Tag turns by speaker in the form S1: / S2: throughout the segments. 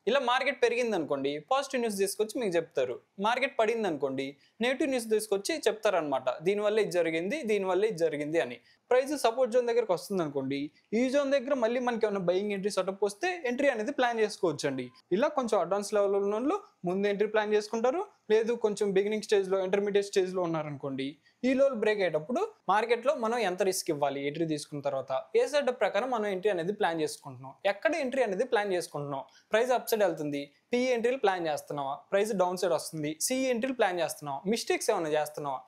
S1: ఇలా market పెరిగిందనుకోండి positive news తీసుకొచ్చి మీకు చెప్తారు. మార్కెట్ పడిందనుకోండి నెగెటివ్ న్యూస్ తీసుకొచ్చి చెప్తారనమాట. దీనివల్ల ఇది జరిగింది, దీనివల్ల ఇది జరిగింది అని. ప్రైస్ సపోర్ట్ జోన్ దగ్గరికి వస్తుందనుకోండి, ఈ జోన్ దగ్గర మళ్ళీ మనకి ఏమైనా బయింగ్ ఎంట్రీ సెటప్ వస్తే ఎంట్రీ అనేది ప్లాన్ చేసుకోవచ్చండి. ఇలా కొంచెం అడ్వాన్స్ లెవెల్ ఉన్నోళ్ళు ముందు ఎంట్రీ ప్లాన్ చేసుకుంటారు. లేదు కొంచెం బిగినింగ్ స్టేజ్లో ఇంటర్మీడియట్ స్టేజ్లో ఉన్నారనుకోండి, ఈ లోలు బ్రేక్ అయ్యేటప్పుడు మార్కెట్లో మనం ఎంత రిస్క్ ఇవ్వాలి ఎంట్రీ తీసుకున్న తర్వాత ఏ సెటప్ ప్రకారం మనం ఎంట్రీ అనేది ప్లాన్ చేసుకుంటున్నాం, ఎక్కడ ఎంట్రీ అనేది ప్లాన్ చేసుకుంటున్నాం. ప్రైస్ అప్ సైడ్ వెళ్తుంది, పి ఎంట్రీలు ప్లాన్ చేస్తున్నావా, ప్రైస్ డౌన్ సైడ్ వస్తుంది, సి ఎంట్రీలు ప్లాన్ చేస్తున్నావా, మిస్టేక్స్ ఏమైనా చేస్తున్నావా.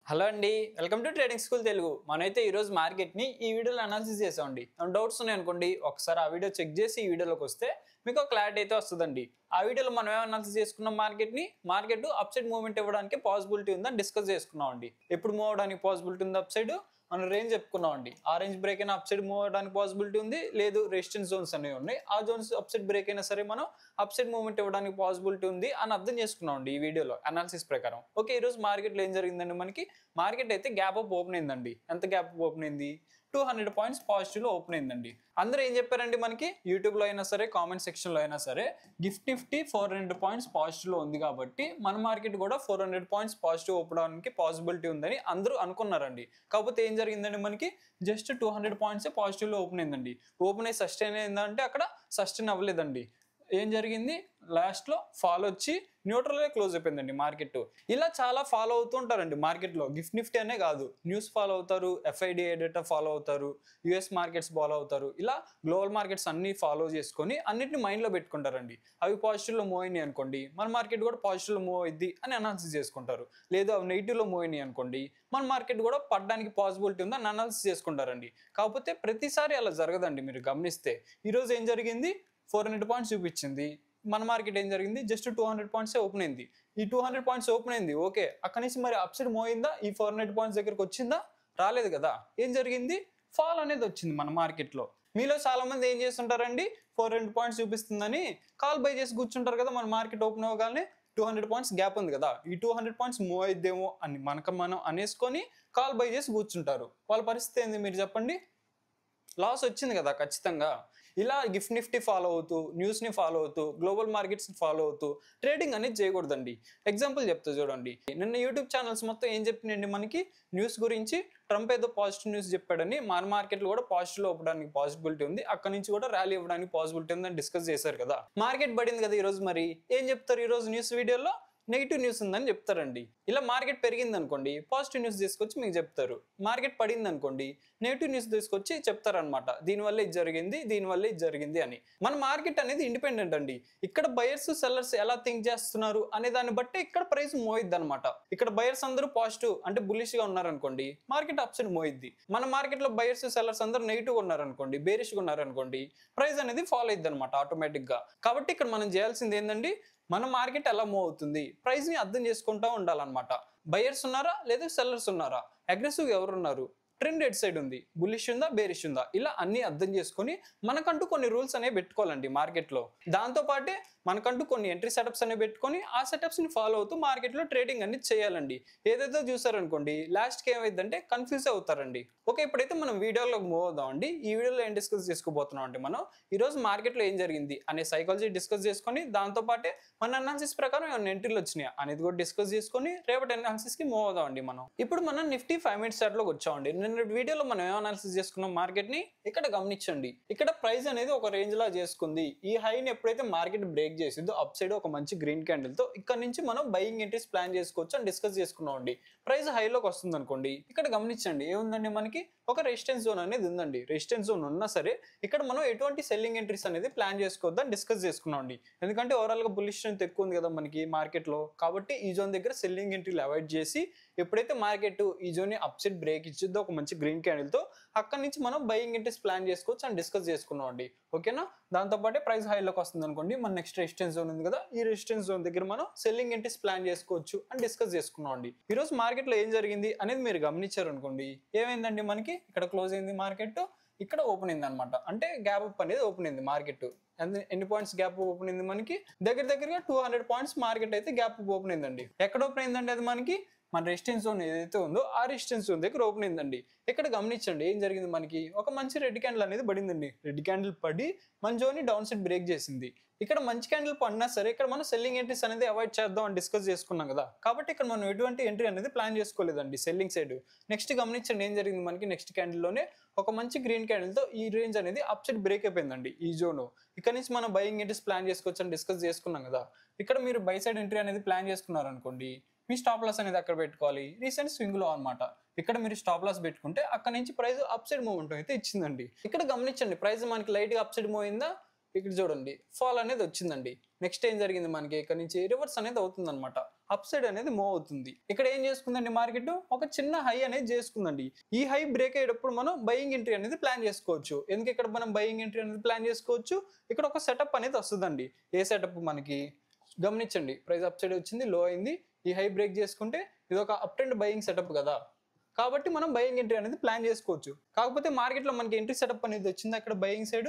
S1: హలో అండి, welcome to trading school Telugu. మనమైతే ఈరోజు మార్కెట్ని ఈ వీడియోలో అనాలిసిస్ చేసామండి. డౌట్స్ ఉన్నాయనుకోండి ఒకసారి ఆ వీడియో చెక్ చేసి ఈ వీడియోలోకి వస్తే మీకు ఒక క్లారిటీ అయితే వస్తుందండి. ఆ వీడియోలో మనం ఏం అనాలిసిస్ చేసుకున్నాం, మార్కెట్ అప్ సైడ్ మూవ్మెంట్ ఇవ్వడానికి పాసిబిలిటీ ఉందని డిస్కస్ చేసుకున్నాం అండి. ఎప్పుడు మూవ్ అవడానికి పాసిబిలిటీ ఉంది అప్ సైడ్ మనం రేంజ్ చెప్పుకున్నాం అండి. ఆ రేంజ్ బ్రేక్ అయినా అప్ సైడ్ మూవ్ అవడానికి పాసిబిలిటీ ఉంది, లేదు రెసిస్టెన్స్ జోన్స్ అనేవి ఉన్నాయి, ఆ జోన్స్ అప్ సైడ్ బ్రేక్ అయినా సరే మనం అప్ సైడ్ మూవ్మెంట్ ఇవ్వడానికి పాసిబిలిటీ ఉంది అని అర్థం చేసుకున్నాం అండి ఈ వీడియోలో అనాలిసిస్ ప్రకారం. ఓకే, ఈ రోజు మార్కెట్లో ఏం జరిగిందండి, మార్కెట్ అయితే గ్యాప్ అప్ ఓపెన్ అయిందండి. ఎంత గ్యాప్ అప్ ఓపెన్ అయింది, 200 పాయింట్స్ పాజిటివ్ లో ఓపెన్ అయిందండి. అందరూ ఏం చెప్పారండి, మనకి యూట్యూబ్ లో అయినా సరే కామెంట్ సెక్షన్ లో అయినా సరే నిఫ్టీ 400 పాయింట్స్ పాజిటివ్ లో ఉంది కాబట్టి మన మార్కెట్ కూడా 400 పాయింట్స్ పాజిటివ్ ఓపెన్ అవడానికి పాసిబిలిటీ ఉందని అందరూ అనుకున్నారండి. కాకపోతే ఏం జరిగిందండి, మనకి జస్ట్ 200 పాయింట్స్ పాజిటివ్ లో ఓపెన్ అయిందండి. ఓపెన్ అయ్యి సస్టైన్ అయిందంటే అక్కడ సస్టైన్ అవ్వలేదండి. ఏం జరిగింది, లాస్ట్ లో ఫాల్ వచ్చి న్యూట్రల్ క్లోజ్ అయిపోయిందండి మార్కెట్. ఇలా చాలా ఫాలో అవుతూ ఉంటారండి మార్కెట్లో. నిఫ్టీ అనే కాదు, న్యూస్ ఫాలో అవుతారు, FIDA డేటా ఫాలో అవుతారు, US మార్కెట్స్ ఫాలో అవుతారు. ఇలా గ్లోబల్ మార్కెట్స్ అన్ని ఫాలో చేసుకొని అన్నిటిని మైండ్ లో పెట్టుకుంటారండి. అవి పాజిటివ్ లో మూవ్ అయినాయి అనుకోండి మన మార్కెట్ కూడా పాజిటివ్ లో మూవ్ అయింది అని అనాలిసిస్ చేసుకుంటారు. లేదు అవి నెగిటివ్ లో మూవ్ అయినాయి అనుకోండి మన మార్కెట్ కూడా పడడానికి పాసిబిలిటీ ఉందని అనాలిసిస్ చేసుకుంటారండి. కాకపోతే ప్రతిసారి అలా జరగదండి. మీరు గమనిస్తే ఈరోజు ఏం జరిగింది, 400 పాయింట్స్ చూపించింది, మన మార్కెట్ ఏం జరిగింది జస్ట్ 200 పాయింట్స్ ఓపెన్ అయింది. ఈ 200 పాయింట్స్ ఓపెన్ అయింది, ఓకే, అక్కడి నుంచి మరి అప్ సైడ్ మూవ్ అయిందా, ఈ 400 పాయింట్స్ దగ్గరకు వచ్చిందా, రాలేదు కదా. ఏం జరిగింది, ఫాల్ అనేది వచ్చింది మన మార్కెట్లో. మీలో చాలా మంది ఏం చేస్తుంటారండి, 400 పాయింట్స్ చూపిస్తుందని కాల్ బై చేసి కూర్చుంటారు కదా. మన మార్కెట్ ఓపెన్ అవ్వగానే 200 పాయింట్స్ గ్యాప్ ఉంది కదా, ఈ 200 పాయింట్స్ మూవ్ అయిద్దేమో అని మనం అనేసుకొని కాల్ బై చేసి కూర్చుంటారు. వాళ్ళ పరిస్థితి ఏంది మీరు చెప్పండి, లాస్ వచ్చింది కదా ఖచ్చితంగా. ఇలా నిఫ్టీ ఫాలో అవుతూ, న్యూస్ని ఫాలో అవుతూ, గ్లోబల్ మార్కెట్స్ని ఫాలో అవుతూ ట్రేడింగ్ అనేది చేయకూడదండి. ఎగ్జాంపుల్ చెప్తా చూడండి, నిన్న యూట్యూబ్ ఛానల్స్ మొత్తం ఏం చెప్పినండి, మనకి న్యూస్ గురించి ట్రంప్ ఏదో పాజిటివ్ న్యూస్ చెప్పాడని మన మార్కెట్లో కూడా పాజిటివ్ అవ్వడానికి పాసిబిలిటీ ఉంది, అక్కడ నుంచి కూడా ర్యాలీ ఇవ్వడానికి పాసిబిలిటీ ఉందని డిస్కస్ చేశారు కదా. మార్కెట్ పడింది కదా ఈరోజు, మరి ఏం చెప్తారు ఈరోజు న్యూస్ వీడియోలో, నెగిటివ్ న్యూస్ ఉందని చెప్తారండి. ఇలా మార్కెట్ పెరిగింది అనుకోండి పాజిటివ్ న్యూస్ తీసుకొచ్చి మీకు చెప్తారు. మార్కెట్ పడింది అనుకోండి నెగిటివ్ న్యూస్ తీసుకొచ్చి చెప్తారనమాట, దీనివల్ల ఇది జరిగింది, దీనివల్ల ఇది జరిగింది అని. మన మార్కెట్ అనేది ఇండిపెండెంట్ అండి. ఇక్కడ బయర్స్ సెల్లర్స్ ఎలా థింక్ చేస్తున్నారు అనే దాన్ని బట్టి ఇక్కడ ప్రైస్ మూవ్ అయ్యిద్ది అనమాట. ఇక్కడ బయర్స్ అందరూ పాజిటివ్ అంటే బుల్లిష్ గా ఉన్నారనుకోండి మార్కెట్ అప్ సైడ్ మూవ్ అయ్యిద్ది. మన మార్కెట్ లో బయర్స్ సెల్లర్స్ అందరూ నెగిటివ్ ఉన్నారనుకోండి, బేరిష్ గా ఉన్నారనుకోండి, ప్రైస్ అనేది ఫాలో అయ్యిద్ది అనమాట ఆటోమేటిక్ గా. కాబట్టి ఇక్కడ మనం చేయాల్సింది ఏంటండి, మన మార్కెట్ ఎలా మూవ్ అవుతుంది ప్రైస్ ని అర్థం చేసుకుంటూ ఉండాలన్నమాట. బయర్స్ ఉన్నారా లేదా సెల్లర్స్ ఉన్నారా, అగ్రెసివ్ ఎవరు ఉన్నారు, ట్రెండ్ ఎడ్ సైడ్ ఉంది, బుల్లిష్ ఉందా బేరిష్ ఉందా, ఇలా అన్ని అర్థం చేసుకొని మనకంటూ కొన్ని రూల్స్ అనేవి పెట్టుకోవాలండి మార్కెట్లో. దాంతో పాటే మనకంటూ కొన్ని ఎంట్రీ సెటప్స్ అనేవి పెట్టుకొని ఆ సెటప్స్ ని ఫాలో అవుతూ మార్కెట్లో ట్రేడింగ్ అనేది చేయాలండి. ఏదైతే చూసారనుకోండి లాస్ట్కి ఏమైందంటే కన్ఫ్యూజ్ అవుతారండి. ఓకే, ఇప్పుడైతే మనం వీడియోలోకి మూవ్ అవుదామండి. ఈ వీడియోలో ఏం డిస్కస్ చేసుకోబోతున్నాం అంటే మనం ఈరోజు మార్కెట్లో ఏం జరిగింది అనే సైకాలజీ డిస్కస్ చేసుకొని దాంతో పాటే మన అనాలిసిస్ ప్రకారం ఏమైనా ఎంట్రీలు వచ్చినాయా అనేది కూడా డిస్కస్ చేసుకొని రేపటి అనాలిసిస్ కి మూవ్ అవుదామండి. మనం ఇప్పుడు మనం నిఫ్టీ 5 మినిట్స్ చార్ట్ లోకి వచ్చామండి. నిన్న వీడియోలో మనం ఏం అనాలిసిస్ చేసుకున్నాం మార్కెట్ ని, ఇక్కడ గమనించండి. ఇక్కడ ప్రైస్ అనేది ఒక రేంజ్ లా చేసుకుంది. ఈ హైని ఎప్పుడైతే మార్కెట్ బ్రేక్ చేసిందో అప్ సైడ్ ఒక మంచి గ్రీన్ క్యాండిల్ తో ఇక్కడ నుంచి మనం బయింగ్ ఎంట్రీస్ ప్లాన్ చేసుకోవచ్చు అని డిస్కస్ చేసుకున్నాం అండి. ప్రైస్ హైలోకి వస్తుంది అనుకోండి, ఇక్కడ గమనించండి ఏముందండి, మనకి ఒక రెసిస్టెన్స్ జోన్ అనేది ఉందండి. రెసిస్టెన్స్ జోన్ ఉన్నా సరే ఇక్కడ మనం ఎటువంటి సెల్లింగ్ ఎంట్రీస్ అనేది ప్లాన్ చేసుకోవద్దని డిస్కస్ చేసుకున్నాం అండి. ఎందుకంటే ఓవరాల్ గా బుల్లిష్ స్ట్రెంత్ ఎక్కువ ఉంది కదా మనకి మార్కెట్ లో, కాబట్టి ఈ జోన్ దగ్గర సెల్లింగ్ ఎంట్రీలు అవాయిడ్ చేసి ఎప్పుడైతే మార్కెట్ ఈ జోన్ ని అప్ సైడ్ బ్రేక్ ఇచ్చిద్దో ఒక మంచి గ్రీన్ క్యాండిల్ తో అక్కడ నుంచి మనం బయింగ్ ఎంట్రీస్ ప్లాన్ చేసుకోవచ్చు అని డిస్కస్ చేసుకున్నాం అండి. ఓకేనా, దాంతో పాటే ప్రైస్ హైలోకి వస్తుంది అనుకోండి, మన నెక్స్ట్ రెసిస్టెన్స్ జోన్ ఉంది కదా, ఈ రెసిస్టెన్స్ జోన్ దగ్గర మనం సెల్లింగ్ ఎంట్రీస్ ప్లాన్ చేసుకోవచ్చు అని డిస్కస్ చేసుకున్నాం అండి. ఈ రోజు మార్కెట్ లో ఏం జరిగింది అనేది మీరు గమనించారు అనుకోండి, ఏమైందండి, మనకి ఇక్కడ క్లోజ్ అయింది మార్కెట్, ఇక్కడ ఓపెన్ అయింది అనమాట. అంటే గ్యాప్ అప్ అనేది ఓపెన్ అయింది మార్కెట్. ఎన్ని పాయింట్స్ గ్యాప్ ఓపెన్ అయింది, మనకి దగ్గరగా 200 పాయింట్స్ మార్కెట్ అయితే గ్యాప్ ఓపెన్ అయిందండి. ఎక్కడ ఓపెన్ అయిందండి, అది మనకి మన రెసిస్టెన్స్ జోన్ ఏదైతే ఉందో ఆ రెసిస్టెన్స్ జోన్ దగ్గర ఓపెన్ అయిందండి. ఇక్కడ గమనించండి ఏం జరిగింది, మనకి ఒక మంచి రెడ్ క్యాండిల్ అనేది పడిందండి. రెడ్ క్యాండిల్ పడి మన జోన్ ని డౌన్ సైడ్ బ్రేక్ చేసింది. ఇక్కడ మంచి క్యాండిల్ పడినా సరే ఇక్కడ మనం సెల్లింగ్ ఎంట్రీస్ అనేది అవాయిడ్ చేద్దాం అని డిస్కస్ చేసుకున్నాం కదా. కాబట్టి ఇక్కడ మనం ఎటువంటి ఎంట్రీ అనేది ప్లాన్ చేసుకోలేదండి సెల్లింగ్ సైడ్. నెక్స్ట్ గమనించండి ఏం జరిగింది, మనకి నెక్స్ట్ క్యాండిల్ లోనే ఒక మంచి గ్రీన్ క్యాండిల్ తో ఈ రేంజ్ అనేది అప్ సైడ్ బ్రేక్ అయిపోయిందండి ఈ జోన్. ఇక్కడ నుంచి మనం బయింగ్ ఎంట్రీస్ ప్లాన్ చేసుకోవచ్చు అని డిస్కస్ చేసుకున్నాం కదా. ఇక్కడ మీరు బై సైడ్ ఎంట్రీ అనేది ప్లాన్ చేసుకున్నారు అనుకోండి, మీ స్టాప్ లాస్ అనేది అక్కడ పెట్టుకోవాలి. రీసెంట్ స్వింగ్ లో అనమాట ఇక్కడ మీరు స్టాప్ లాస్ పెట్టుకుంటే అక్కడ నుంచి ప్రైస్ అప్ సైడ్ మూవ్మెంట్ అయితే ఇచ్చిందండి. ఇక్కడ గమనించండి ప్రైస్ మనకి లైట్ గా అప్ సైడ్ మూవ్ అయిందా, ఇక్కడ చూడండి ఫాల్ అనేది వచ్చిందండి. నెక్స్ట్ ఏం జరిగింది, మనకి ఇక్కడ నుంచి రివర్స్ అనేది అవుతుంది అనమాట, అప్ సైడ్ అనేది మూవ్ అవుతుంది. ఇక్కడ ఏం చేసుకుందండి మార్కెట్, ఒక చిన్న హై అనేది చేసుకుందండి. ఈ హై బ్రేక్ అయ్యేటప్పుడు మనం బయింగ్ ఎంట్రీ అనేది ప్లాన్ చేసుకోవచ్చు. ఎందుకు ఇక్కడ మనం బయింగ్ ఎంట్రీ అనేది ప్లాన్ చేసుకోవచ్చు, ఇక్కడ ఒక సెటప్ అనేది వస్తుందండి. ఏ సెటప్, మనకి గమనించండి ప్రైస్ అప్ సైడ్ వచ్చింది, లో అయింది, ఈ హై బ్రేక్ చేసుకుంటే ఇది ఒక అప్ ట్రెండ్ బయింగ్ సెటప్ కదా. కాబట్టి మనం బయింగ్ ఎంట్రీ అనేది ప్లాన్ చేసుకోవచ్చు. కాకపోతే మార్కెట్లో మనకి ఎంట్రీ సెటప్ అనేది వచ్చింది, అక్కడ బయింగ్ సైడ్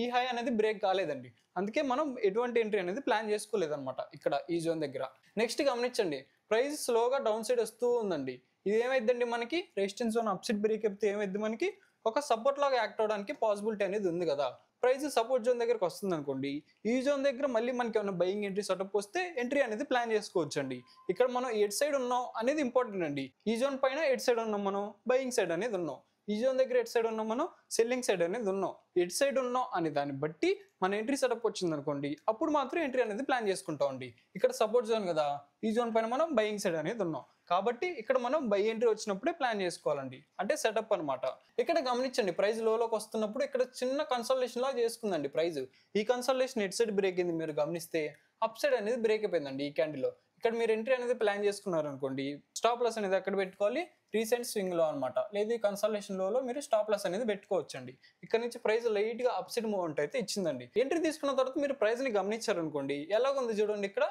S1: ఈ హై అనేది బ్రేక్ కాలేదండి. అందుకే మనం ఎటువంటి ఎంట్రీ అనేది ప్లాన్ చేసుకోలేదన్నమాట ఇక్కడ ఈ జోన్ దగ్గర. నెక్స్ట్ గమనించండి ప్రైస్ స్లోగా డౌన్ సైడ్ వస్తూ ఉందండి. ఇది ఏమైందండి, మనకి resistance zone up side break అయితే ఏమైంది, మనకి ఒక సపోర్ట్ లాగా యాక్ట్ అవడానికి పాసిబిలిటీ అనేది ఉంది కదా. ప్రైస్ సపోర్ట్ జోన్ దగ్గరకు వస్తుంది అనుకోండి, ఈ జోన్ దగ్గర మళ్ళీ మనకి ఏమైనా బయింగ్ ఎంట్రీ సెటప్ వస్తే ఎంట్రీ అనేది ప్లాన్ చేసుకోవచ్చు అండి. ఇక్కడ మనం ఎడ్ సైడ్ ఉన్నాం అనేది ఇంపార్టెంట్ అండి. ఈ జోన్ పైన ఎడ్ సైడ్ ఉన్నాం, మనం బయింగ్ సైడ్ అనేది ఉన్నాం. ఈ జోన్ దగ్గర ఎడ్ సైడ్ ఉన్నాం, మనం సెల్లింగ్ సైడ్ అనేది ఉన్నాం. ఎడ్ సైడ్ ఉన్నాం అనే దాన్ని బట్టి మన ఎంట్రీ సెటప్ వచ్చింది అనుకోండి, అప్పుడు మాత్రం ఎంట్రీ అనేది ప్లాన్ చేసుకుంటాం అండి. ఇక్కడ సపోర్ట్ జోన్ కదా, ఈ జోన్ పైన మనం బయింగ్ సైడ్ అనేది ఉన్నాం. కాబట్టి ఇక్కడ మనం బై ఎంట్రీ వచ్చినప్పుడే ప్లాన్ చేసుకోవాలండి, అంటే సెటప్ అనమాట. ఇక్కడ గమనించండి ప్రైస్ లోకి వస్తున్నప్పుడు ఇక్కడ చిన్న కన్సల్టేషన్ లా చేసుకుందండి ప్రైస్. ఈ కన్సల్టేషన్ ఎడ్ సైడ్ బ్రేక్ అయింది, మీరు గమనిస్తే అప్ సైడ్ అనేది బ్రేక్ అయిపోయిందండి ఈ క్యాండిల్ లో. ఇక్కడ మీరు ఎంట్రీ అనేది ప్లాన్ చేసుకున్నారు అనుకోండి, స్టాప్ లాస్ అనేది అక్కడ పెట్టుకోవాలి, రీసెంట్ స్వింగ్ లో అనమాట. లేదు ఈ కన్సల్టేషన్ లో మీరు స్టాప్ లాస్ అనేది పెట్టుకోవచ్చు అండి. ఇక్కడ నుంచి ప్రైస్ లైట్ గా అప్ సైడ్ మూవ్మెంట్ అయితే ఇచ్చిందండి. ఎంట్రీ తీసుకున్న తర్వాత మీరు ప్రైస్ ని గమనించారు అనుకోండి, ఎలాగుంది చూడండి, ఇక్కడ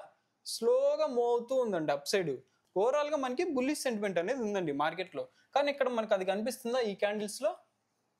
S1: స్లోగా మూవ్ అవుతూ ఉందండి అప్ సైడ్. ఓవరాల్ గా మనకి బుల్లిష్ సెంటిమెంట్ అనేది ఉందండి మార్కెట్ లో. కానీ ఇక్కడ మనకి అది కనిపిస్తుందా, ఈ క్యాండిల్స్ లో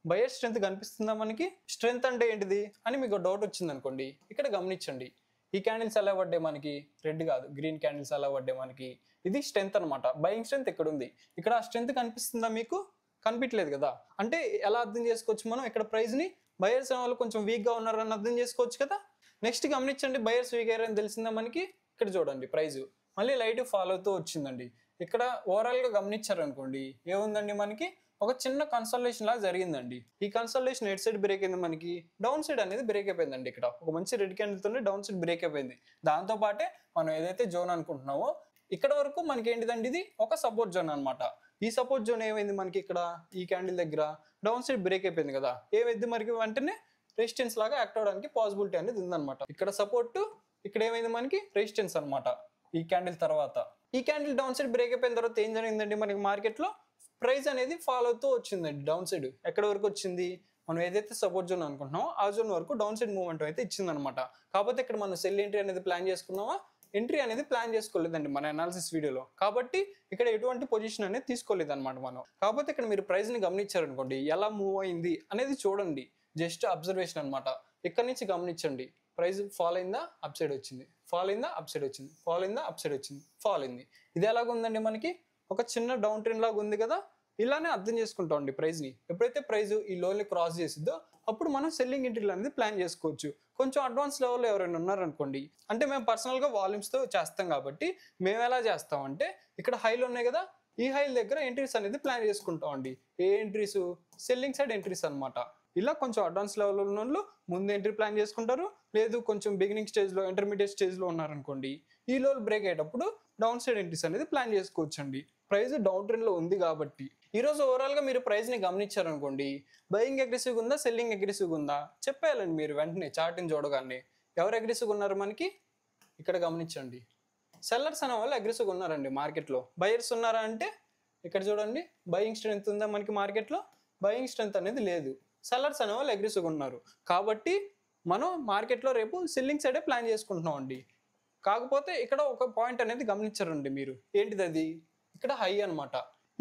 S1: బయర్ స్ట్రెంత్ కనిపిస్తుందా, మనకి స్ట్రెంత్ అంటే ఏంటిది అని మీకు డౌట్ వచ్చింది అనుకోండి, ఇక్కడ గమనించండి ఈ క్యాండిల్స్ ఎలా పడ్డాయి, మనకి రెడ్ కాదు గ్రీన్ క్యాండిల్స్ ఎలా పడ్డాయి, మనకి ఇది స్ట్రెంత్ అనమాట. బయింగ్ స్ట్రెంత్ ఇక్కడ ఉంది, ఇక్కడ ఆ స్ట్రెంత్ కనిపిస్తుందా, మీకు కనిపించలేదు కదా. అంటే ఎలా అర్థం చేసుకోవచ్చు మనం, ఇక్కడ ప్రైస్ ని బయర్స్ వాళ్ళు కొంచెం వీక్ గా ఉన్నారని అర్థం చేసుకోవచ్చు కదా. నెక్స్ట్ గమనించండి బయర్స్ వీక్ అయ్యారని తెలిసిందా మనకి, ఇక్కడ చూడండి ప్రైస్ మళ్ళీ లైట్ ఫాలో అవుతూ వచ్చిందండి. ఇక్కడ ఓవరాల్ గా గమనించారు అనుకోండి, ఏముందండి మనకి ఒక చిన్న కన్సల్టేషన్ లాగా జరిగిందండి. ఈ కన్సల్టేషన్ ఎడ్ సైడ్ బ్రేక్ అయింది, మనకి డౌన్ సైడ్ అనేది బ్రేక్ అయిపోయిందండి. ఇక్కడ ఒక మంచి రెడ్ క్యాండిల్ తోనే డౌన్ సైడ్ బ్రేక్ అయిపోయింది. దాంతో పాటే మనం ఏదైతే జోన్ అనుకుంటున్నామో ఇక్కడ వరకు మనకి ఏంటిదండి, ఇది ఒక సపోర్ట్ జోన్ అనమాట. ఈ సపోర్ట్ జోన్ ఏమైంది, మనకి ఇక్కడ ఈ క్యాండిల్ దగ్గర డౌన్ సైడ్ బ్రేక్ అయిపోయింది కదా. ఏమైంది మనకి వెంటనే రెసిస్టెన్స్ లాగా యాక్ట్ అవడానికి పాసిబిలిటీ అనేది ఉందన్నమాట. ఇక్కడ సపోర్ట్, ఇక్కడ ఏమైంది మనకి రెసిస్టెన్స్ అనమాట. ఈ క్యాండిల్ తర్వాత ఈ క్యాండిల్ డౌన్ సైడ్ బ్రేక్ అయిపోయిన తర్వాత ఏం జరిగిందండి, మనకి మార్కెట్ లో ప్రైస్ అనేది ఫాలో అవుతూ వచ్చిందండి డౌన్ సైడ్. ఎక్కడ వరకు వచ్చింది, మనం ఏదైతే సపోర్ట్ జోన్ అనుకుంటున్నామో ఆ జోన్ వరకు డౌన్ సైడ్ మూవ్మెంట్ అయితే ఇచ్చింది అనమాట. కాకపోతే ఇక్కడ మనం సెల్ ఎంట్రీ అనేది ప్లాన్ చేసుకున్నామా, ఎంట్రీ అనేది ప్లాన్ చేసుకోలేదండి మన అనాలిసిస్ వీడియోలో. కాబట్టి ఇక్కడ ఎటువంటి పొజిషన్ అనేది తీసుకోలేదు అనమాట మనం. కాకపోతే ఇక్కడ మీరు ప్రైస్ ని గమనించారనుకోండి, ఎలా మూవ్ అయింది అనేది చూడండి, జస్ట్ అబ్జర్వేషన్ అనమాట. ఇక్కడ నుంచి గమనించండి ప్రైస్ ఫాల్ అయిందా, అప్ సైడ్ వచ్చింది, ఫాల్ అయిందా, అప్ సైడ్ వచ్చింది, ఫాల్ అయిందా, అప్ సైడ్ వచ్చింది, ఫాల్ అయింది. ఇది ఎలాగ ఉందండి, మనకి ఒక చిన్న డౌన్ ట్రెండ్ లాగా ఉంది కదా. ఇలానే అర్థం చేసుకుంటాం అండి ప్రైస్ ని. ఎప్పుడైతే ప్రైస్ ఈ లోని క్రాస్ చేసిద్దో అప్పుడు మనం సెల్లింగ్ ఎంట్రీలు అనేది ప్లాన్ చేసుకోవచ్చు. కొంచెం అడ్వాన్స్ లెవెల్లో ఎవరైనా ఉన్నారనుకోండి, అంటే మేము పర్సనల్ గా వాల్యూమ్స్ తో చేస్తాం కాబట్టి మేము ఎలా చేస్తాం అంటే, ఇక్కడ హైలు ఉన్నాయి కదా, ఈ హైల దగ్గర ఎంట్రీస్ అనేది ప్లాన్ చేసుకుంటాం అండి. ఏ ఎంట్రీస్, సెల్లింగ్ సైడ్ ఎంట్రీస్ అనమాట. ఇలా కొంచెం అడ్వాన్స్ లెవెల్ ఉన్న వాళ్ళు ముందు ఎంట్రీ ప్లాన్ చేసుకుంటారు. లేదు కొంచెం బిగినింగ్ స్టేజ్ లో, ఇంటర్మీడియట్ స్టేజ్ లో ఉన్నారనుకోండి, ఈ లో బ్రేక్ అయ్యేటప్పుడు డౌన్ సైడ్ ఎంట్రీస్ అనేది ప్లాన్ చేసుకోవచ్చు అండి. ప్రైస్ డౌన్ ట్రెండ్ లో ఉంది కాబట్టి. ఈ రోజు ఓవరాల్ గా మీరు ప్రైస్ ని గమనించారనుకోండి, బయింగ్ అగ్రెసివ్ ఉందా, సెల్లింగ్ అగ్రెసివ్ ఉందా చెప్పేయాలండి మీరు వెంటనే చార్ట్ ని చూడగానే. ఎవరు అగ్రెసివ్ ఉన్నారు మనకి, ఇక్కడ గమనించండి. సెల్లర్స్ అనే వాళ్ళు అగ్రెసివ్ ఉన్నారండి మార్కెట్ లో. బయర్స్ ఉన్నారా అంటే ఇక్కడ చూడండి, బయింగ్ స్ట్రెంత్ ఉందా మనకి మార్కెట్ లో, బయింగ్ స్ట్రెంత్ అనేది లేదు. సెల్లర్స్ అనే వాళ్ళు అగ్రెసివ్ ఉన్నారు. కాబట్టి మనం మార్కెట్ లో రేపు సెల్లింగ్ సైడే ప్లాన్ చేసుకుంటున్నాం అండి. కాకపోతే ఇక్కడ ఒక పాయింట్ అనేది గమనించారండి మీరు, ఏంటిది అది, ఇక్కడ హై అనమాట.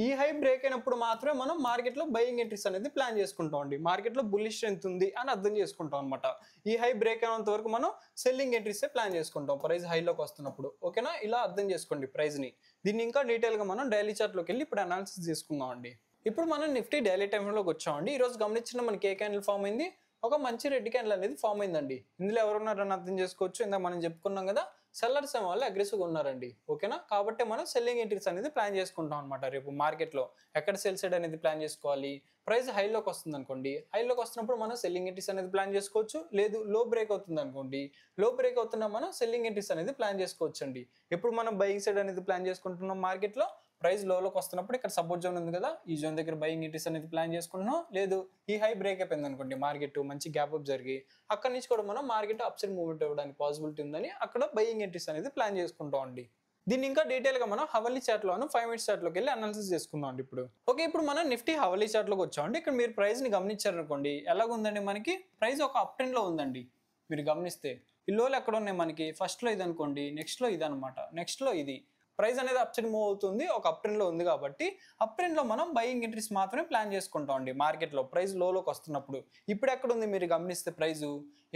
S1: ఈ హై బ్రేక్ అయినప్పుడు మాత్రమే మనం మార్కెట్లో బయింగ్ ఎంట్రీస్ అనేది ప్లాన్ చేసుకుంటాం అండి. మార్కెట్లో బుల్లిష్ స్ట్రెంత్ ఉంది అని అర్థం చేసుకుంటాం అనమాట. ఈ హై బ్రేక్ అయినంత వరకు మనం సెల్లింగ్ ఎంట్రీస్ ప్లాన్ చేసుకుంటాం ప్రైస్ హైలోకి వస్తున్నప్పుడు. ఓకేనా, ఇలా అర్థం చేసుకోండి ప్రైస్ని. దీన్ని ఇంకా డీటెయిల్గా మనం డైలీ చార్ట్లోకి వెళ్ళి ఇప్పుడు అనాలిసిస్ చేసుకుందాం అండి. ఇప్పుడు మనం నిఫ్టీ డైలీ టైంలోకి వచ్చామండి. ఈరోజు గమనించిన మనకి ఏ క్యాండిల్ ఫామ్ అయింది, ఒక మంచి రెడ్ క్యాండిల్ అనేది ఫామ్ అయిందండి. ఇందులో ఎవరున్నారని అర్థం చేసుకోవచ్చు. ఇందాక మనం చెప్పుకున్నాం కదా, సెల్లర్స్ వాళ్ళు అగ్రెసివ్గా ఉన్నారండి. ఓకేనా, కాబట్టి మనం సెల్లింగ్ ఎంట్రీస్ అనేది ప్లాన్ చేసుకుంటాం అనమాట. రేపు మార్కెట్లో ఎక్కడ సెల్ సైడ్ అనేది ప్లాన్ చేసుకోవాలి, ప్రైస్ హైలోకి వస్తుంది అనుకోండి, హైలోకి వస్తున్నప్పుడు మనం సెల్లింగ్ ఎంట్రీస్ అనేది ప్లాన్ చేసుకోవచ్చు. లేదు లో బ్రేక్ అవుతుంది అనుకోండి, లో బ్రేక్ అవుతున్నా మనం సెల్లింగ్ ఎంట్రీస్ అనేది ప్లాన్ చేసుకోవచ్చు అండి. ఎప్పుడు మనం బయింగ్ సైడ్ అనేది ప్లాన్ చేసుకుంటున్నాం మార్కెట్లో, ప్రైస్ లోకి వస్తున్నప్పుడు ఇక్కడ సపోర్ట్ జోన్ ఉంది కదా, ఈ జోన్ దగ్గర బయింగ్ ఎంట్రీస్ అనేది ప్లాన్ చేసుకుంటున్నాం. లేదు ఈ హై బ్రేక్ అయిపోయింది అనుకోండి, మార్కెట్ మంచి గ్యాప్ అప్ జరిగి అక్కడ నుంచి కూడా మనం మార్కెట్ అప్సైడ్ మూవ్మెంట్ అవ్వడానికి పాసిబిలిటీ ఉందని అక్కడ బయింగ్ ఎంట్రీస్ అనేది ప్లాన్ చేసుకుంటాం అండి. దీన్ని ఇంకా డీటెయిల్గా మనం హవర్లీ చార్ట్లోను 5 మినిట్స్ చార్ట్లోకి వెళ్ళి అనాలిసిస్ చేసుకుందాం అండి ఇప్పుడు. ఓకే, ఇప్పుడు మనం నిఫ్టీ హవర్లీ చార్ట్లోకి వచ్చామండి. ఇక్కడ మీరు ప్రైస్ని గమనించారనుకోండి, ఎలాగుందండి, మనకి ప్రైస్ ఒక అప్ ట్రెండ్లో ఉందండి. మీరు గమనిస్తే ఈ లోలు ఎక్కడ ఉన్నాయి మనకి, ఫస్ట్లో ఇది అనుకోండి, నెక్స్ట్లో ఇది అనమాట, నెక్స్ట్లో ఇది. ప్రైస్ అనేది అప్ సైడ్ మూవ్ అవుతుంది, ఒక అప్ ట్రెండ్లో ఉంది కాబట్టి అప్ ట్రెండ్లో మనం బయింగ్ ఎంట్రీస్ మాత్రమే ప్లాన్ చేసుకుంటాం అండి. మార్కెట్లో ప్రైస్ లోకి వస్తున్నప్పుడు ఇప్పుడు ఎక్కడ ఉంది మీరు గమనిస్తే, ప్రైస్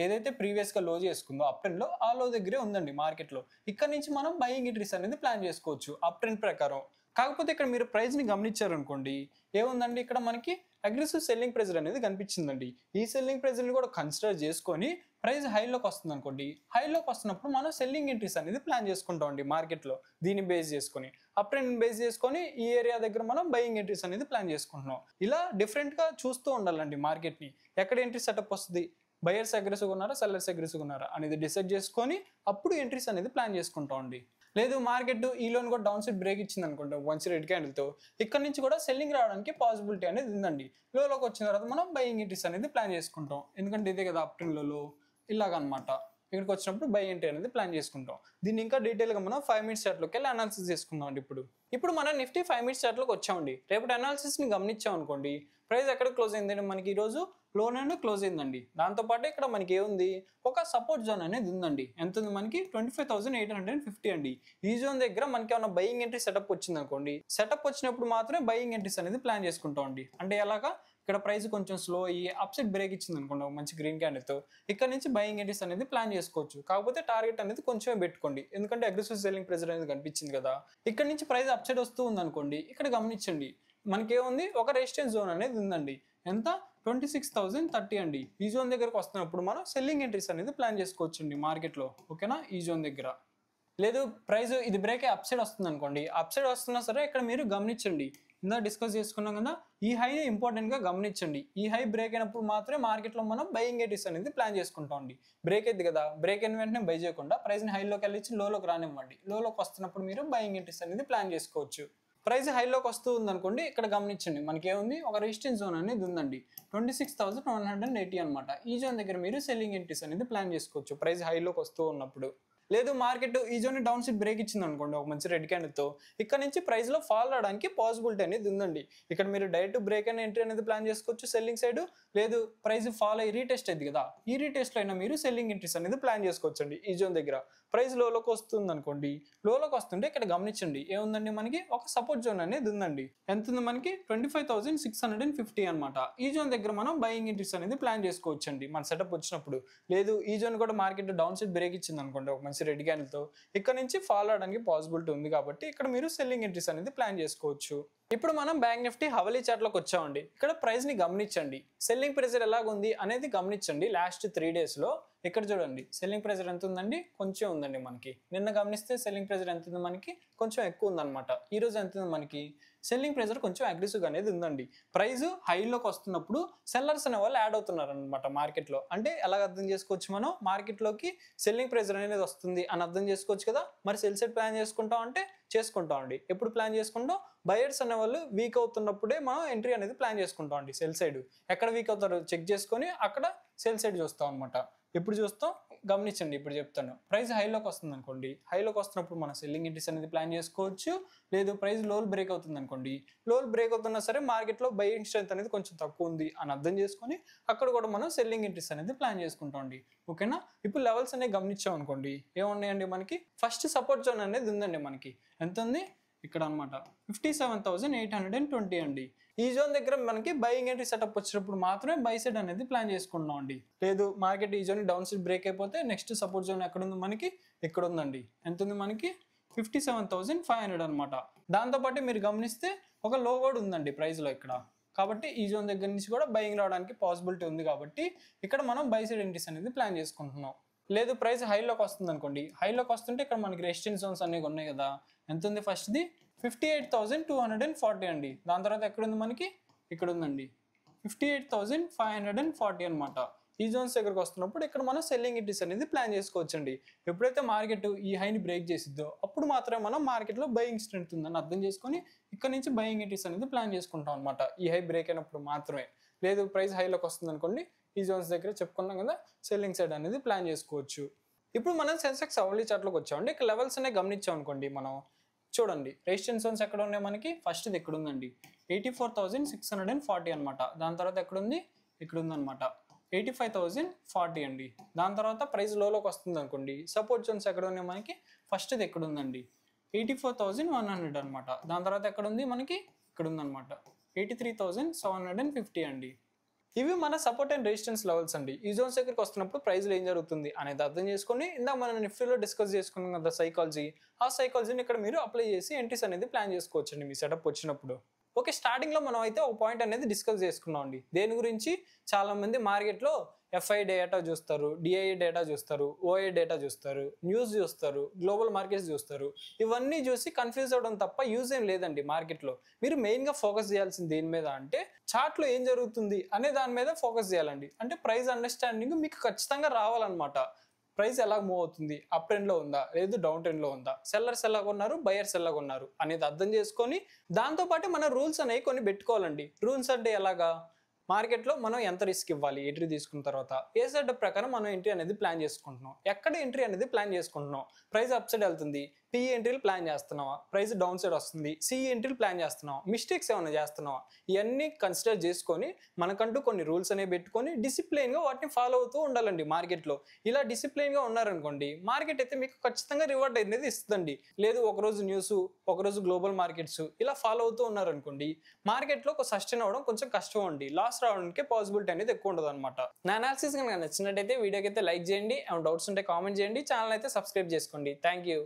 S1: ఏదైతే ప్రీవియస్గా లో చేసుకుందో అప్ ట్రెండ్లో, ఆ లో దగ్గరే ఉందండి మార్కెట్లో. ఇక్కడ నుంచి మనం బయింగ్ ఎంట్రీస్ అనేది ప్లాన్ చేసుకోవచ్చు అప్ ట్రెండ్ ప్రకారం. కాకపోతే ఇక్కడ మీరు ప్రైస్ని గమనించారనుకోండి, ఏముందండి ఇక్కడ మనకి అగ్రెసివ్ సెల్లింగ్ ప్రెజర్ అనేది కనిపించిందండి. ఈ సెల్లింగ్ ప్రెజర్ని కూడా కన్సిడర్ చేసుకొని ప్రైస్ హైలోకి వస్తుంది అనుకోండి, హైలోకి వస్తున్నప్పుడు మనం సెల్లింగ్ ఎంట్రీస్ అనేది ప్లాన్ చేసుకుంటాం అండి మార్కెట్లో. దీన్ని బేస్ చేసుకొని అప్ ట్రెండ్ బేస్ చేసుకొని ఈ ఏరియా దగ్గర మనం బయింగ్ ఎంట్రీస్ అనేది ప్లాన్ చేసుకుంటున్నాం. ఇలా డిఫరెంట్గా చూస్తూ ఉండాలండి మార్కెట్ని. ఎక్కడ ఎంట్రీ సెటప్ వస్తుంది, బయర్స్ అగ్రెసివ్గా ఉన్నారా, సెల్లర్స్ అగ్రెసివ్గా ఉన్నారా అనేది డిసైడ్ చేసుకొని అప్పుడు ఎంట్రీస్ అనేది ప్లాన్ చేసుకుంటాం అండి. లేదు మార్కెట్ ఈ లోన్ కూడా డౌన్ సైడ్ బ్రేక్ ఇచ్చింది అనుకుంటాం మంచి రెడ్ క్యాండిల్తో, ఇక్కడ నుంచి కూడా సెల్లింగ్ రావడానికి పాసిబిలిటీ అనేది ఉందండి. లోకి వచ్చిన తర్వాత మనం బయింగ్ ఎంట్రీస్ అనేది ప్లాన్ చేసుకుంటాం. ఎందుకంటే ఇదే కదా అప్ ట్రెండ్లో ఇలాగనమాట. ఇక్కడికి వచ్చినప్పుడు బై ఎంట్రీ అనేది ప్లాన్ చేసుకుంటాం. దీన్ని ఇంకా డీటెయిల్గా మనం 5 మినిట్స్ చార్ట్లోకి వెళ్ళి అనాలిసిస్ చేసుకుందాం అండి. ఇప్పుడు మనం నిఫ్టీ 5 మినిట్స్ చార్ట్లోకి వచ్చామండి. రేపటి అనాలిసిస్ని గమనించాం అనుకోండి, ప్రైస్ ఎక్కడ క్లోజ్ అయిందండి మనకి, ఈరోజు లోనే క్లోజ్ అయిందండి. దాంతోపాటు ఇక్కడ మనకి ఏముంది, ఒక సపోర్ట్ జోన్ అనేది ఉందండి. ఎంత ఉంది మనకి, 25,850 అండి. ఈ జోన్ దగ్గర మనకి ఏమైనా బయింగ్ ఎంట్రీ సెటప్ వచ్చింది అనుకోండి, సెటప్ వచ్చినప్పుడు మాత్రమే బయింగ్ ఎంట్రీస్ అనేది ప్లాన్ చేసుకుంటాం అండి. అంటే ఎలాగా, ఇక్కడ ప్రైస్ కొంచెం స్లో అయ్యి అప్సైడ్ బ్రేక్ ఇచ్చింది అనుకోండి మంచి గ్రీన్ క్యాండిల్తో, ఇక్కడ నుంచి బయింగ్ ఎంట్రీస్ అనేది ప్లాన్ చేసుకోవచ్చు. కాకపోతే టార్గెట్ అనేది కొంచెం పెట్టుకోండి, ఎందుకంటే అగ్రెసివ్ సెల్లింగ్ ప్రెజర్ అనేది కనిపించింది కదా. ఇక్కడ నుంచి ప్రైస్ అప్సైడ్ వస్తూ ఉంది అనుకోండి, ఇక్కడ గమనించండి మనకేముంది, ఒక రెసిస్టెన్స్ జోన్ అనేది ఉందండి. ఎంత, 26,030 అండి. ఈ జోన్ దగ్గరకు వస్తున్నప్పుడు మనం సెల్లింగ్ ఎంట్రీస్ అనేది ప్లాన్ చేసుకోవచ్చు అండి మార్కెట్లో. ఓకేనా, ఈ జోన్ దగ్గర. లేదు ప్రైస్ ఇది బ్రేక్ అప్ సైడ్ వస్తుంది అనుకోండి, అప్ సైడ్ వస్తున్నా సరే ఇక్కడ మీరు గమనించండి, ఇందా డిస్కస్ చేసుకున్నాం కదా, ఈ హైని ఇంపార్టెంట్గా గమనించండి. ఈ హై బ్రేక్ అయినప్పుడు మాత్రమే మార్కెట్లో మనం బయింగ్ ఎంట్రీస్ అనేది ప్లాన్ చేసుకుంటాం అండి. బ్రేక్ అయింది కదా, బ్రేక్ అయిన వెంటనే బై చేయకుండా ప్రైస్ని హైలోకి వెళ్ళి లోకి రానివ్వండి. లోకి వస్తున్నప్పుడు మీరు బయింగ్ ఎంట్రీస్ అనేది ప్లాన్ చేసుకోవచ్చు. ప్రైస్ హైలోకి వస్తూ ఉందనుకోండి, ఇక్కడ గమనించండి మనకి ఏముంది, ఒక రెసిస్టెన్స్ జోన్ అనేది ఉందండి, 26,180 అనమాట. ఈ జోన్ దగ్గర మీరు సెల్లింగ్ ఎంట్రీస్ అనేది ప్లాన్ చేసుకోవచ్చు ప్రైస్ హైలోకి వస్తూ ఉన్నప్పుడు. లేదు మార్కెట్ ఈ జోన్ డౌన్ సైడ్ బ్రేక్ ఇచ్చింది అనుకోండి ఒక మంచి రెడ్ క్యాండిల్తో, ఇక్కడ నుంచి ప్రైస్లో ఫాల్ రావడానికి పాసిబిలిటీ అనేది ఉందండి. ఇక్కడ మీరు డైరెక్ట్ బ్రేక్ అయిన ఎంట్రీ అనేది ప్లాన్ చేసుకోవచ్చు సెల్లింగ్ సైడ్. లేదు ప్రైస్ ఫాల్ అయ్యి రీటెస్ట్ అయింది కదా, ఈ రీటెస్ట్లో అయినా మీరు సెల్లింగ్ ఎంట్రీస్ అనేది ప్లాన్ చేసుకోవచ్చు అండి. ఈ జోన్ దగ్గర ప్రైస్ లోకి వస్తుంది అనుకోండి, లోకి వస్తుంటే ఇక్కడ గమనించండి ఏముందండి, మనకి ఒక సపోర్ట్ జోన్ అనేది ఉందండి. ఎంత ఉంది మనకి, 25,650 అనమాట. ఈ జోన్ దగ్గర మనం బయింగ్ ఎంట్రీస్ అనేది ప్లాన్ చేసుకోవచ్చు అండి మన సెటప్ వచ్చినప్పుడు. లేదు ఈ జోన్ కూడా మార్కెట్ డౌన్ సైడ్ బ్రేక్ ఇచ్చింది అనుకోండి ఒక మంచి రెడ్ క్యాండిల్తో, ఇక్కడ నుంచి ఫాల్ అవడానికి పాసిబిలిటీ ఉంది కాబట్టి ఇక్కడ మీరు సెల్లింగ్ ఎంట్రీస్ అనేది ప్లాన్ చేసుకోవచ్చు. ఇప్పుడు మనం బ్యాంక్ నిఫ్టీ హవలీ చార్ట్లోకి వచ్చామండి. ఇక్కడ ప్రైస్ని గమనించండి, సెల్లింగ్ ప్రెజర్ ఎలాగుంది అనేది గమనించండి. లాస్ట్ 3 డేస్లో ఇక్కడ చూడండి సెల్లింగ్ ప్రెజర్ ఎంత ఉందండి, కొంచెం ఉందండి మనకి. నిన్న గమనిస్తే సెల్లింగ్ ప్రెజర్ ఎంత ఉంది మనకి, కొంచెం ఎక్కువ ఉందన్నమాట. ఈరోజు ఎంత ఉంది మనకి, సెల్లింగ్ ప్రెజర్ కొంచెం అగ్రెసివ్గా అనేది ఉందండి. ప్రైస్ హైలోకి వస్తున్నప్పుడు సెల్లర్స్ అనే వాళ్ళు యాడ్ అవుతున్నారు అనమాట మార్కెట్లో. అంటే ఎలా అర్థం చేసుకోవచ్చు, మనం మార్కెట్లోకి సెల్లింగ్ ప్రెజర్ అనేది వస్తుంది అని అర్థం చేసుకోవచ్చు కదా. మరి సెల్ సైడ్ ప్లాన్ చేసుకుంటాం అంటే చేసుకుంటాం అండి. ఎప్పుడు ప్లాన్ చేసుకుంటాం, బయర్స్ అనే వాళ్ళు వీక్ అవుతున్నప్పుడే మనం ఎంట్రీ అనేది ప్లాన్ చేసుకుంటాం అండి. సెల్ సైడ్ ఎక్కడ వీక్ అవుతారో చెక్ చేసుకొని అక్కడ సెల్ సైడ్ చూస్తాం అనమాట. ఎప్పుడు చూస్తాం గమనించండి, ఇప్పుడు చెప్తాను. ప్రైస్ హైలోకి వస్తుంది అనుకోండి, హైలోకి వస్తున్నప్పుడు మనం సెల్లింగ్ ఎంట్రీస్ అనేది ప్లాన్ చేసుకోవచ్చు. లేదు ప్రైస్ లోల్ బ్రేక్ అవుతుంది అనుకోండి, లోల్ బ్రేక్ అవుతున్నా సరే మార్కెట్లో బయింగ్ స్ట్రెంత్ అనేది కొంచెం తక్కువ ఉంది అని అర్థం చేసుకొని అక్కడ కూడా మనం సెల్లింగ్ ఎంట్రీస్ అనేది ప్లాన్ చేసుకుంటాం అండి. ఓకేనా, ఇప్పుడు లెవెల్స్ అనేవి గమనించాం అనుకోండి, ఏమున్నాయండి మనకి, ఫస్ట్ సపోర్ట్ జోన్ అనేది ఉందండి మనకి. ఎంత ఉంది, ఇక్కడ అనమాట 57,820 అండి. ఈ జోన్ దగ్గర మనకి బయింగ్ ఎంట్రీ సెటప్ వచ్చినప్పుడు మాత్రమే బై సైడ్ అనేది ప్లాన్ చేసుకుంటున్నాం అండి. లేదు మార్కెట్ ఈ జోన్ డౌన్ సైడ్ బ్రేక్ అయిపోతే నెక్స్ట్ సపోర్ట్ జోన్ ఎక్కడ ఉంది మనకి, ఇక్కడ ఉందండి. ఎంత ఉంది మనకి 57,500 అనమాట. దాంతోపాటు మీరు గమనిస్తే ఒక లో కూడా ఉందండి ప్రైస్లో ఇక్కడ. కాబట్టి ఈ జోన్ దగ్గర నుంచి కూడా బయింగ్ రావడానికి పాసిబిలిటీ ఉంది. కాబట్టి ఇక్కడ మనం బై సైడ్ ఎంట్రీస్ అనేది ప్లాన్ చేసుకుంటున్నాం. లేదు ప్రైస్ హైలోకి వస్తుంది అనుకోండి, హైలోకి వస్తుంటే ఇక్కడ మనకి రెసిస్టెన్స్ జోన్స్ అనేవి ఉన్నాయి కదా. ఎంత ఉంది ఫస్ట్ది 58,240 అండి. దాని తర్వాత ఎక్కడ ఉంది మనకి, ఇక్కడ ఉందండి 58,540 అనమాట. ఈ జోన్స్ దగ్గరకు వస్తున్నప్పుడు ఇక్కడ మనం సెల్లింగ్ ఎంట్రీస్ అనేది ప్లాన్ చేసుకోవచ్చండి. ఎప్పుడైతే మార్కెట్ ఈ హైని బ్రేక్ చేసిద్దో అప్పుడు మాత్రమే మనం మార్కెట్లో బయింగ్ స్ట్రెంత్ ఉందని అర్థం చేసుకొని ఇక్కడ నుంచి బయింగ్ ఎంట్రీస్ అనేది ప్లాన్ చేసుకుంటాం అనమాట. ఈ హై బ్రేక్ అయినప్పుడు మాత్రమే. లేదు ప్రైస్ హైలోకి వస్తుంది అనుకోండి, ఈ జోన్స్ దగ్గర చెప్పుకున్నాం కదా, సెల్లింగ్ సైడ్ అనేది ప్లాన్ చేసుకోవచ్చు. ఇప్పుడు మనం సెన్సెక్స్ అవర్లీ చార్ట్లోకి వచ్చామండి. ఇక్కడ లెవెల్స్ అనేవి గమనించాం అనుకోండి, మనం చూడండి రెసిస్టెన్స్ జోన్స్ ఎక్కడ ఉన్నాయి మనకి. ఫస్ట్ ఇది ఎక్కడ ఉందండి 84,640 అనమాట. దాని తర్వాత ఎక్కడుంది, ఇక్కడ ఉందన్నమాట 85,040 అండి. దాని తర్వాత ప్రైస్ లోలోకి వస్తుంది అనుకోండి, సపోర్ట్ జోన్స్ ఎక్కడ ఉన్నాయి మనకి. ఫస్ట్ ఇది ఎక్కడ ఉందండి 84,100 అనమాట. దాని తర్వాత ఎక్కడ ఉంది మనకి, ఇక్కడ ఉందన్నమాట 83,750 అండి. ఇవి మన సపోర్ట్ అండ్ రెసిస్టెన్స్ లెవెల్స్ అండి. ఈ జోన్స్ దగ్గరికి వస్తున్నప్పుడు ప్రైస్లో ఏం జరుగుతుంది అనేది అర్థం చేసుకొని ఇందాక మనం నిఫ్టీలో డిస్కస్ చేసుకున్నాం కదా సైకాలజీ, ఆ సైకాలజీని ఇక్కడ మీరు అప్లై చేసి ఎంట్రీస్ అనేది ప్లాన్ చేసుకోవచ్చండి మీ సెటప్ వచ్చినప్పుడు. ఓకే, స్టార్టింగ్లో మనం అయితే ఒక పాయింట్ అనేది డిస్కస్ చేసుకున్నాం అండి. దేని గురించి, చాలా మంది మార్కెట్లో ఎఫ్ఐ డేటా చూస్తారు, డిఐ డేటా చూస్తారు, ఓఐ డేటా చూస్తారు, న్యూస్ చూస్తారు, గ్లోబల్ మార్కెట్స్ చూస్తారు. ఇవన్నీ చూసి కన్ఫ్యూజ్ అవ్వడం తప్ప యూజ్ ఏం లేదండి మార్కెట్లో. మీరు మెయిన్గా ఫోకస్ చేయాల్సింది దేని మీద అంటే చార్ట్లో ఏం జరుగుతుంది అనే దాని మీద ఫోకస్ చేయాలండి. అంటే ప్రైస్ అండర్స్టాండింగ్ మీకు ఖచ్చితంగా రావాలన్నమాట. ప్రైస్ ఎలా మూవ్ అవుతుంది, అప్ ట్రెండ్లో ఉందా లేదు డౌన్ ట్రెండ్లో ఉందా, సెల్లర్స్ ఎలా కొన్నారు బయర్స్ ఎలా కొన్నారు అనేది అర్థం చేసుకొని దాంతోపాటు మన రూల్స్ అనేవి కొన్ని పెట్టుకోవాలండి. రూల్స్ అంటే ఎలాగా, మార్కెట్లో మనం ఎంత రిస్క్ ఇవ్వాలి ఎంట్రీ తీసుకున్న తర్వాత, ఏ సెటప్ ప్రకారం మనం ఎంట్రీ అనేది ప్లాన్ చేసుకుంటున్నాం, ఎక్కడ ఎంట్రీ అనేది ప్లాన్ చేసుకుంటున్నాం, ప్రైస్ అప్ సైడ్ వెళ్తుంది పిఈ ఎంట్రీలు ప్లాన్ చేస్తున్నావా, ప్రైస్ డౌన్ సైడ్ వస్తుంది సిఈ ఎంట్రీలు ప్లాన్ చేస్తున్నావా, మిస్టేక్స్ ఏమైనా చేస్తున్నావా, ఇవన్నీ కన్సిడర్ చేసుకొని మనకంటూ కొన్ని రూల్స్ అనేవి పెట్టుకొని డిసిప్లిన్గా వాటిని ఫాలో అవుతూ ఉండాలండి మార్కెట్లో. ఇలా డిసిప్లిన్గా ఉన్నారనుకోండి మార్కెట్ అయితే మీకు ఖచ్చితంగా రివార్డ్ అనేది ఇస్తుందండి. లేదు ఒకరోజు న్యూస్ ఒకరోజు గ్లోబల్ మార్కెట్స్ ఇలా ఫాలో అవుతూ ఉన్నారనుకోండి మార్కెట్లో ఒక సస్టైన్ అవ్వడం కొంచెం కష్టం అండి. లాస్ రావడానికి పాసిబిలిటీ అనేది ఎక్కువ ఉండదు అనమాట. నా అనాలిసిస్ కనుక నచ్చినట్టయితే వీడియోకి అయితే లైక్ చేయండి, ఏమైనా డౌట్స్ ఉంటే కామెంట్ చేయండి, ఛానల్ అయితే సబ్స్క్రైబ్ చేసుకోండి. Thank you.